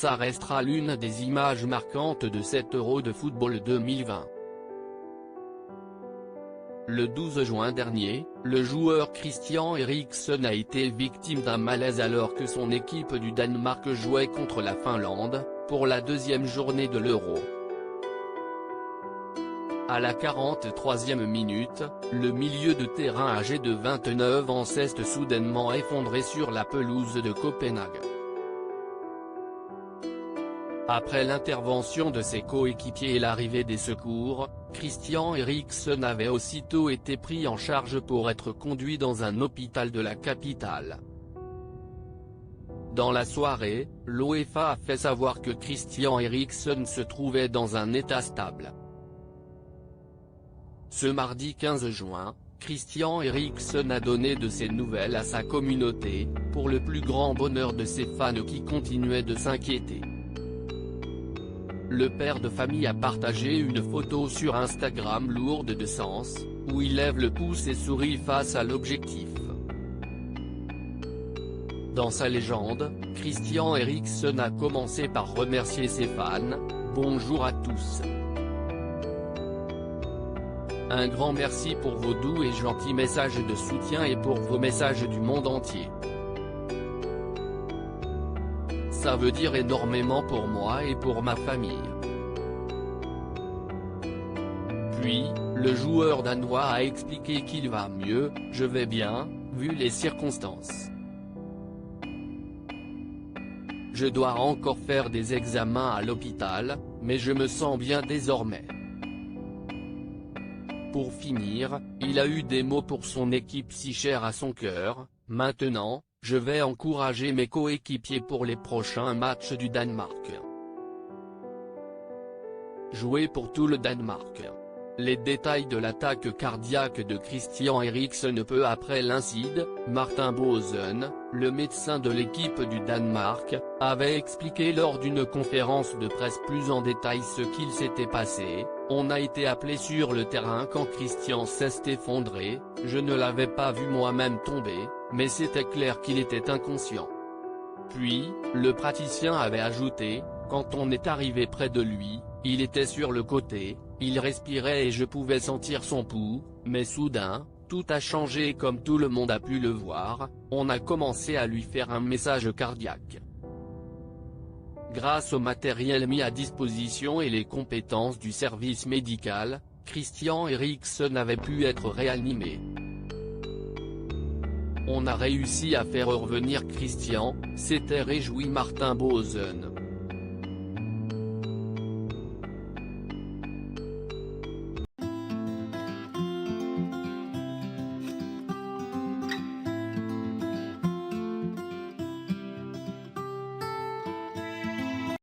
Ça restera l'une des images marquantes de cet Euro de football 2020. Le 12 juin dernier, le joueur Christian Eriksen a été victime d'un malaise alors que son équipe du Danemark jouait contre la Finlande, pour la deuxième journée de l'Euro. À la 43e minute, le milieu de terrain âgé de 29 ans s'est soudainement effondré sur la pelouse de Copenhague. Après l'intervention de ses coéquipiers et l'arrivée des secours, Christian Eriksen avait aussitôt été pris en charge pour être conduit dans un hôpital de la capitale. Dans la soirée, l'UEFA a fait savoir que Christian Eriksen se trouvait dans un état stable. Ce mardi 15 juin, Christian Eriksen a donné de ses nouvelles à sa communauté, pour le plus grand bonheur de ses fans qui continuaient de s'inquiéter. Le père de famille a partagé une photo sur Instagram lourde de sens, où il lève le pouce et sourit face à l'objectif. Dans sa légende, Christian Eriksen a commencé par remercier ses fans. « Bonjour à tous. Un grand merci pour vos doux et gentils messages de soutien et pour vos messages du monde entier. Ça veut dire énormément pour moi et pour ma famille. » Puis, le joueur danois a expliqué qu'il va mieux, « Je vais bien, vu les circonstances. Je dois encore faire des examens à l'hôpital, mais je me sens bien désormais. » Pour finir, il a eu des mots pour son équipe si chère à son cœur. « Maintenant, je vais encourager mes coéquipiers pour les prochains matchs du Danemark. Jouer pour tout le Danemark. » Les détails de l'attaque cardiaque de Christian Eriksen peu après l'incident, Martin Boesen, le médecin de l'équipe du Danemark, avait expliqué lors d'une conférence de presse plus en détail ce qu'il s'était passé. « On a été appelé sur le terrain quand Christian s'est effondré, je ne l'avais pas vu moi-même tomber, mais c'était clair qu'il était inconscient. » Puis, le praticien avait ajouté, « Quand on est arrivé près de lui, il était sur le côté, il respirait et je pouvais sentir son pouls, mais soudain, tout a changé et comme tout le monde a pu le voir, on a commencé à lui faire un massage cardiaque. » Grâce au matériel mis à disposition et les compétences du service médical, Christian Eriksen avait pu être réanimé. « On a réussi à faire revenir Christian », s'était réjoui Martin Boesen.